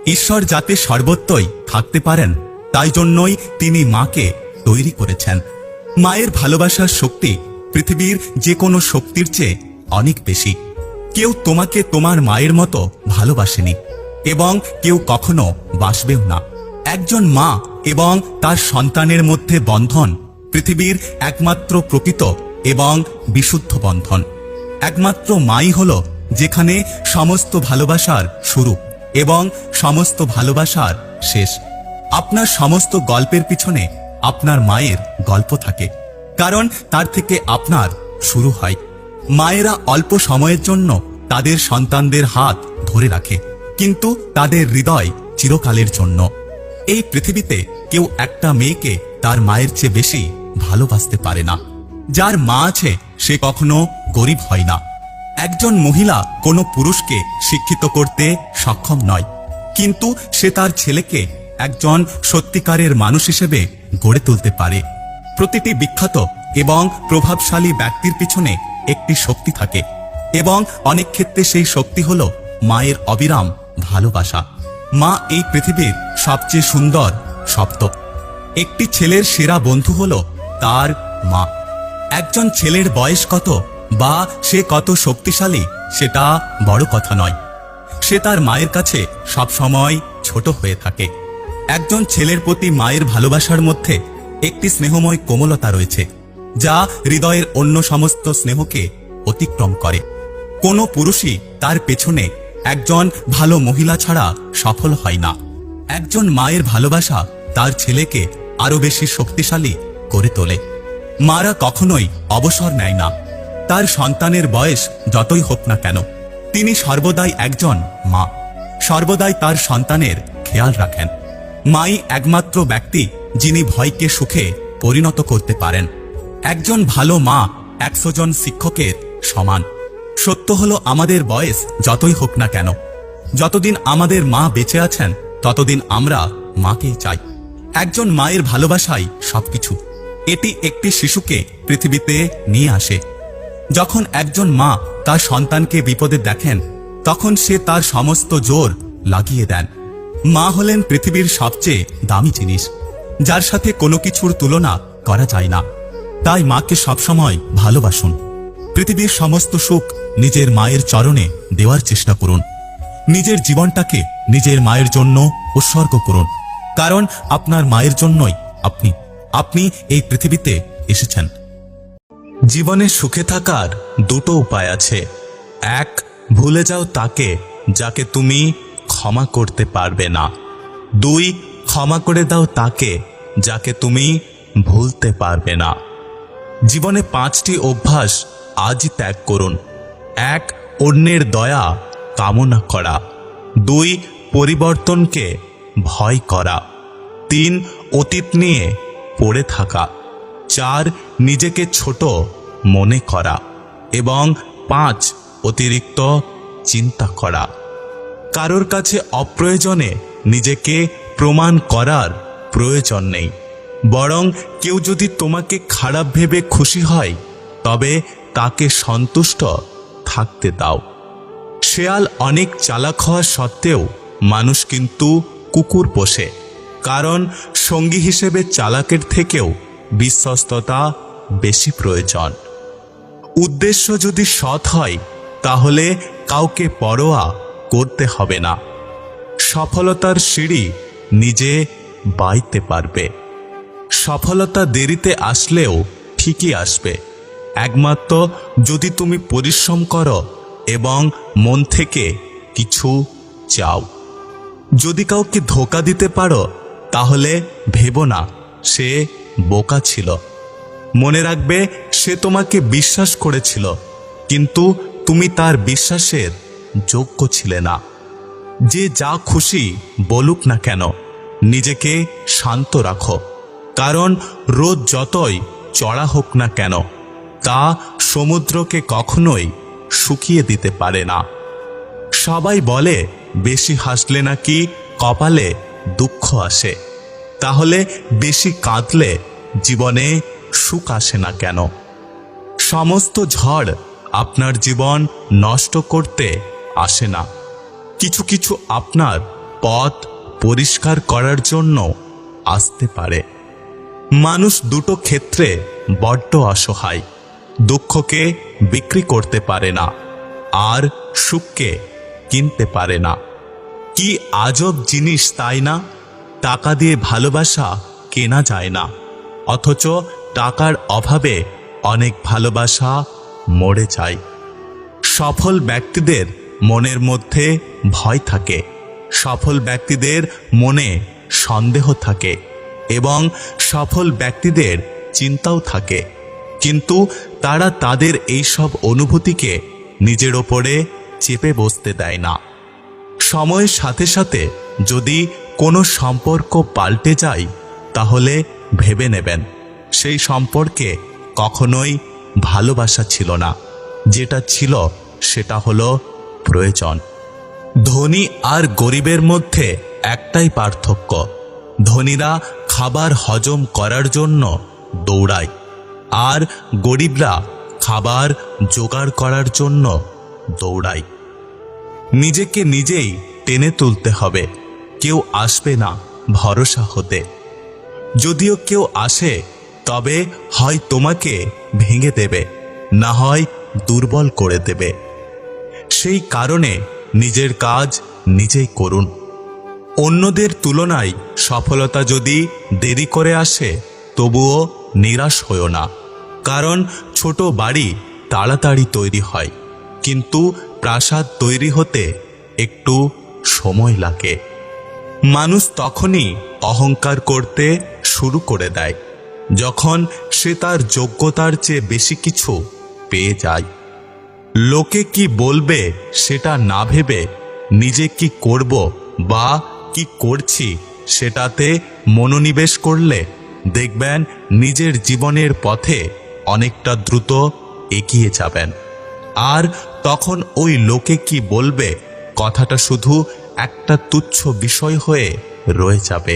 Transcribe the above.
ঈশ্বর যাতে সর্বত্রই থাকতে পারেন তাই জন্যই তিনি মাকে তৈরি করেছেন। মায়ের ভালোবাসার শক্তি পৃথিবীর যে কোনো শক্তির চেয়ে অনেক বেশি। কেউ তোমাকে তোমার মায়ের মতো ভালোবাসেনি এবং কেউ কখনো বাসবেও না। একজন মা এবং তার সন্তানের মধ্যে বন্ধন পৃথিবীর একমাত্র প্রকৃত এবং বিশুদ্ধ বন্ধন। একমাত্র মাই হল যেখানে সমস্ত ভালোবাসার শুরু এবং সমস্ত ভালোবাসার শেষ। আপনার সমস্ত গল্পের পিছনে আপনার মায়ের গল্প থাকে, কারণ তার থেকে আপনার শুরু হয়। মায়েরা অল্প সময়ের জন্য তাদের সন্তানদের হাত ধরে রাখে, কিন্তু তাদের হৃদয় চিরকালের জন্য। এই পৃথিবীতে কেউ একটা মেয়েকে তার মায়ের চেয়ে বেশি ভালোবাসতে পারে না। যার মা আছে সে কখনো গরিব হয় না। একজন মহিলা কোনো পুরুষকে শিক্ষিত করতে সক্ষম নয়, কিন্তু সে তার ছেলেকে একজন সত্যিকারের মানুষ হিসেবে গড়ে তুলতে পারে। প্রতিটি বিখ্যাত এবং প্রভাবশালী ব্যক্তির পিছনে একটি শক্তি থাকে, এবং অনেক ক্ষেত্রে সেই শক্তি হল মায়ের অবিরাম ভালোবাসা। মা এই পৃথিবীর সবচেয়ে সুন্দর শব্দ। একটি ছেলের সেরা বন্ধু হল তার মা। একজন ছেলের বয়স কত বা সে কত শক্তিশালী সেটা বড় কথা নয়, সে তার মায়ের কাছে সবসময় ছোট হয়ে থাকে। একজন ছেলের প্রতি মায়ের ভালোবাসার মধ্যে একটি স্নেহময় কোমলতা রয়েছে, যা হৃদয়ের অন্য সমস্ত স্নেহকে অতিক্রম করে। কোনো পুরুষই তার পেছনে একজন ভালো মহিলা ছাড়া সফল হয় না। একজন মায়ের ভালোবাসা তার ছেলেকে আরো বেশি শক্তিশালী করে তোলে। মারা কখনোই অবসর নেয় না, তার সন্তানের বয়স যতই হোক না কেন। তিনি সর্বদাই একজন মা, সর্বদাই তার সন্তানের খেয়াল রাখেন। মাই একমাত্র ব্যক্তি যিনি ভয়কে সুখে পরিণত করতে পারেন। একজন ভালো মা 100 জন শিক্ষকের সমান। সত্য হলো, আমাদের বয়স যতই হোক না কেন, যতদিন আমাদের মা বেঁচে আছেন ততদিন আমরা মাকেই চাই। একজন মায়ের ভালোবাসাই সবকিছু। এটি একটি শিশুকে পৃথিবীতে নিয়ে আসে। যখন একজন মা তার সন্তানকে বিপদে দেখেন, তখন সে তার সমস্ত জোর লাগিয়ে দেন। মা হলেন পৃথিবীর সবচেয়ে দামি জিনিস, যার সাথে কোনো কিছুর তুলনা করা যায় না। তাই মাকে সবসময় ভালোবাসুন। পৃথিবীর সমস্ত সুখ নিজের মায়ের চরণে দেওয়ার চেষ্টা করুন। নিজের জীবনটাকে নিজের মায়ের জন্য উৎসর্গ করুন, কারণ আপনার মায়ের জন্যই আপনি এই পৃথিবীতে এসেছেন। জীবনে সুখে থাকার দুটো উপায় আছে। এক, ভুলে যাও তাকে যাকে তুমি ক্ষমা করতে পারবে না। 2, ক্ষমা করে দাও তাকে যাকে তুমি ভুলতে পারবে না। জীবনে 5টি অভ্যাস আজই ত্যাগ করুন। 1, অন্যের দয়া কামনা করা। 2, পরিবর্তনকে ভয় করা। 3, অতীত নিয়ে পড়ে থাকা। 4, নিজেকে ছোট মনে করা। এবং 5, অতিরিক্ত চিন্তা করা। কারোর কাছে অপ্রয়োজনে নিজেকে প্রমাণ করার প্রয়োজন নেই। বরং কেউ যদি তোমাকে খারাপ ভেবে খুশি হয়, তবে তাকে সন্তুষ্ট থাকতে দাও। শেয়াল অনেক চালাক হওয়া সত্ত্বেও মানুষ কিন্তু কুকুর পোষে, কারণ সঙ্গী হিসেবে চালাকের থেকেও বিশ্বস্ততা বেশি প্রয়োজন। উদ্দেশ্য যদি সৎ হয়, তাহলে কাউকে পরোয়া করতে হবে না। সফলতার সিঁড়ি নিজে বাইতে পারবে। সফলতা দেরিতে আসলেও ঠিকই আসবে, একমাত্র যদি তুমি পরিশ্রম করো এবং মন থেকে কিছু চাও। যদি কাউকে ধোঁকা দিতে পারো, তাহলে ভেবো না সে বোকা ছিল। মনে রাখবে, সে তোমাকে বিশ্বাস করেছিল, কিন্তু তুমি তার বিশ্বাসের যোগ্য ছিলে না। যে যা খুশি বলুক না কেন, নিজেকে শান্ত রাখো, কারণ রোদ যতই চড়া হোক না কেন, তা সমুদ্রকে কখনোই শুকিয়ে দিতে পারে না। সবাই বলে বেশি হাসলে নাকি কপালে দুঃখ আসে, তাহলে বেশি কাঁদলে জীবনে সুখ আসে না কেন? সমস্ত ঝড় আপনার জীবন নষ্ট করতে আসে না, কিছু কিছু আপনার পথ পরিষ্কার করার জন্য আসতে পারে। মানুষ দুটো ক্ষেত্রে বড্ড অসহায়। দুঃখকে বিক্রি করতে পারে না, আর সুখকে কিনতে পারে না। কি আজব জিনিস, তাই না? টাকা দিয়ে ভালোবাসা কেনা যায় না, অথচ টাকার অভাবে অনেক ভালোবাসা মরে যায়। সফল ব্যক্তিদের মনের মধ্যে ভয় থাকে, সফল ব্যক্তিদের মনে সন্দেহ থাকে, এবং সফল ব্যক্তিদের চিন্তাও থাকে। কিন্তু তারা তাদের এইসব অনুভূতিকে নিজের ওপরে চেপে বসতে দেয় না। সময়ের সাথে সাথে যদি কোনো সম্পর্ক পাল্টে যায়, তাহলে ভেবে নেবেন সেই সম্পর্কে কখনোই ভালোবাসা ছিল না। যেটা ছিল সেটা হলো প্রয়োজন। ধনী আর গরিবের মধ্যে একটাই পার্থক্য, ধনীরা খাবার হজম করার জন্য দৌড়ায়, আর গরিবরা খাবার জোগাড় করার জন্য দৌড়ায়। নিজেকে নিজেই টেনে তুলতে হবে, কেউ আসবে না ভরসা হতে। যদিও কেউ আসে, তবে হয় তোমাকে ভেঙে দেবে, না হয় দুর্বল করে দেবে। সেই কারণে নিজের কাজ নিজেই করুন। অন্যদের তুলনায় সফলতা যদি দেরি করে আসে, তবুও নিরাশ হয়ো না। কারণ ছোট বাড়ি তাড়াতাড়ি তৈরি হয়, কিন্তু প্রাসাদ তৈরি হতে একটু সময় লাগে। মানুষ তখনই অহংকার করতে শুরু করে দেয়, যখন সে তার যোগ্যতার চেয়ে বেশি কিছু পেয়ে যায়। লোকে কি বলবে সেটা না ভেবে নিজে কি করব বা কি করছি সেটাতে মনোনিবেশ করলে দেখবেন নিজের জীবনের পথে অনেকটা দ্রুত এগিয়ে যাবেন। আর তখন ওই লোকে কি বলবে কথাটা শুধু একটা তুচ্ছ বিষয় হয়ে রয়ে যাবে।